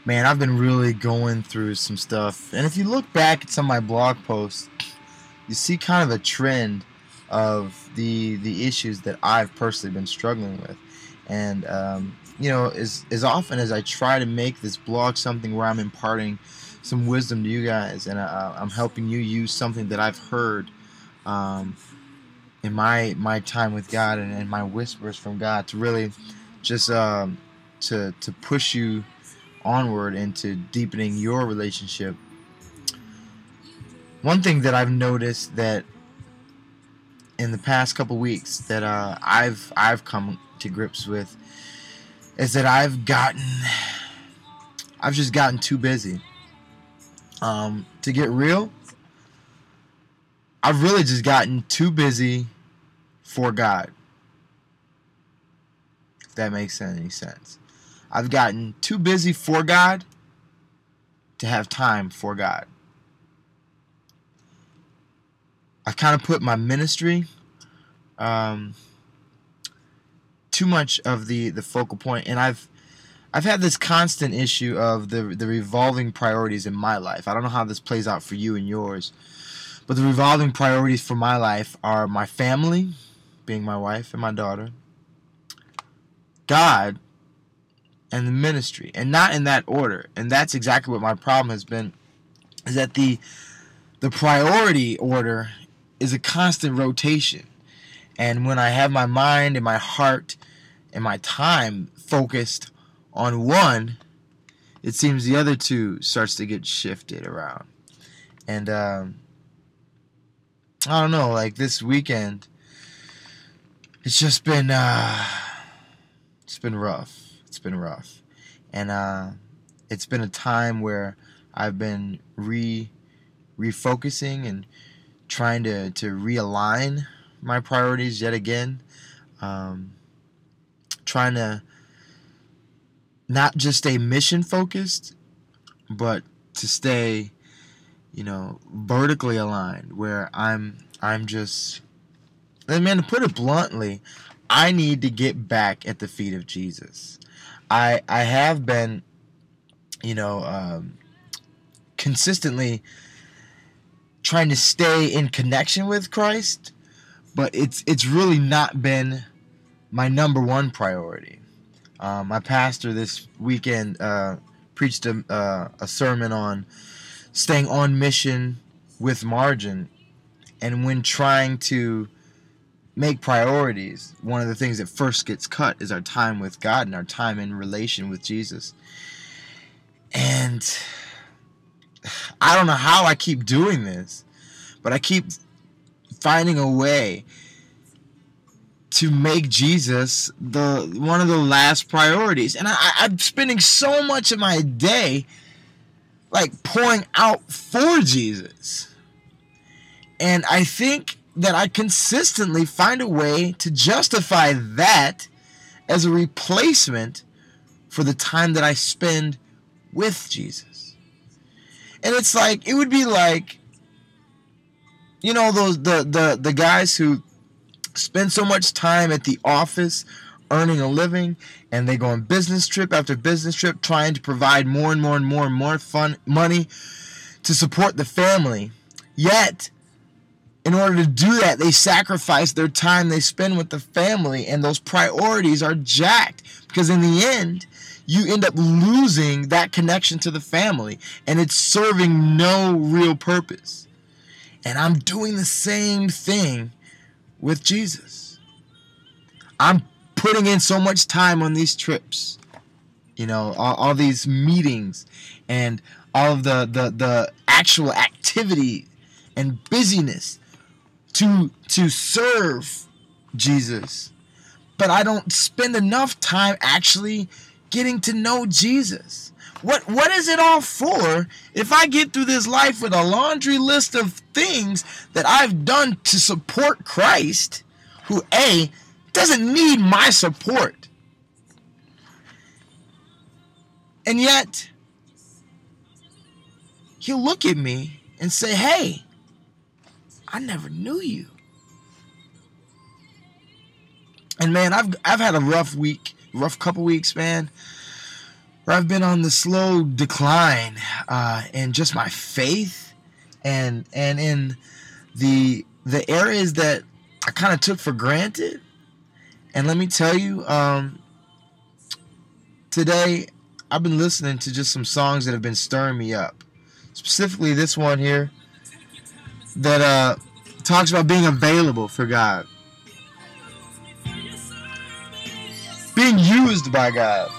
Man, I've been really going through some stuff. And if you look back at some of my blog posts, you see kind of a trend of the issues that I've personally been struggling with. And as often as I try to make this blog something where I'm imparting some wisdom to you guys, and I'm helping you use something that I've heard um, in my time with God, and my whispers from God to really just to push you onward into deepening your relationship. One thing that I've noticed that in the past couple weeks that I've come to grips with is that I've just gotten too busy. To get real, I've really just gotten too busy for God. If that makes any sense. I've gotten too busy for God to have time for God. I've kind of put my ministry too much of the focal point, and I've had this constant issue of the revolving priorities in my life. I don't know how this plays out for you and yours, but the revolving priorities for my life are my family, being my wife and my daughter, God, and the ministry, and not in that order. And that's exactly what my problem has been, is that the priority order is a constant rotation. And when I have my mind and my heart and my time focused on one, it seems the other two starts to get shifted around. And I don't know, like this weekend, it's just been it's been rough. It's been rough, and it's been a time where I've been refocusing and trying to realign my priorities yet again. Trying to not just stay mission focused, but to stay, vertically aligned, where I'm just, and man, to put it bluntly, I need to get back at the feet of Jesus. I have been, you know, consistently trying to stay in connection with Christ, but it's really not been my number one priority. My pastor this weekend preached a sermon on staying on mission with margin, and when trying to make priorities, one of the things that first gets cut is our time with God and our time in relation with Jesus. And I don't know how I keep doing this, but I keep finding a way to make Jesus the one of the last priorities. And I'm spending so much of my day like pouring out for Jesus. And I think that I consistently find a way to justify that as a replacement for the time that I spend with Jesus. And it's like, it would be like, those the guys who spend so much time at the office earning a living, and they go on business trip after business trip trying to provide more and more and more and more fun money to support the family. Yet, in order to do that, they sacrifice their time they spend with the family, and those priorities are jacked because in the end, you end up losing that connection to the family, and it's serving no real purpose. And I'm doing the same thing with Jesus. I'm putting in so much time on these trips, all these meetings, and all of the actual activity and busyness to serve Jesus. But I don't spend enough time actually getting to know Jesus. What is it all for if I get through this life with a laundry list of things that I've done to support Christ, who doesn't need my support? And yet, he'll look at me and say, hey, I never knew you. And man, I've had a rough couple weeks, man. where I've been on the slow decline in just my faith and in the areas that I kind of took for granted. And let me tell you, today I've been listening to just some songs that have been stirring me up. Specifically this one here that talks about being available for God. Being used by God.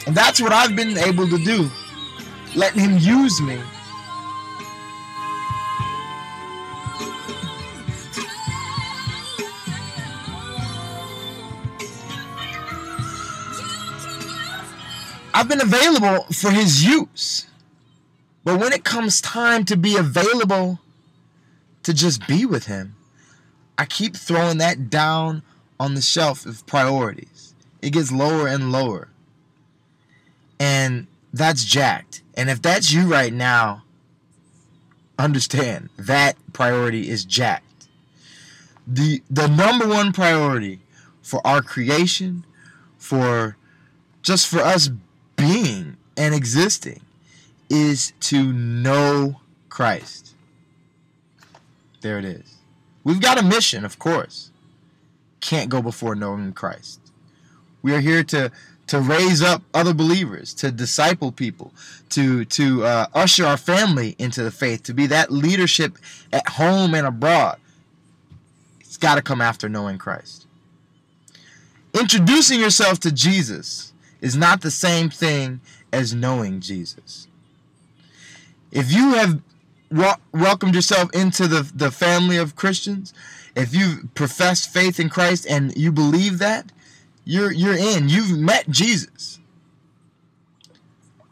And that's what I've been able to do. Letting Him use me. I've been available for His use. But when it comes time to be available to just be with Him, I keep throwing that down on the shelf of priorities. It gets lower and lower. And that's jacked. And if that's you right now, understand that priority is jacked. The number one priority for our creation, for us being and existing, is to know Christ. There it is. We've got a mission, of course. Can't go before knowing Christ. We are here to raise up other believers, to disciple people, to usher our family into the faith, to be that leadership at home and abroad. It's got to come after knowing Christ. Introducing yourself to Jesus is not the same thing as knowing Jesus. If you have welcomed yourself into the family of Christians, if you've professed faith in Christ and you believe that, you're in. You've met Jesus.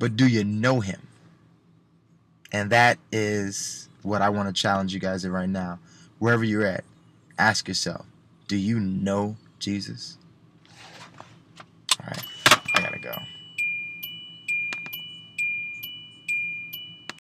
But do you know Him? And that is what I want to challenge you guys at right now. Wherever you're at, ask yourself, do you know Jesus? All right, I gotta go.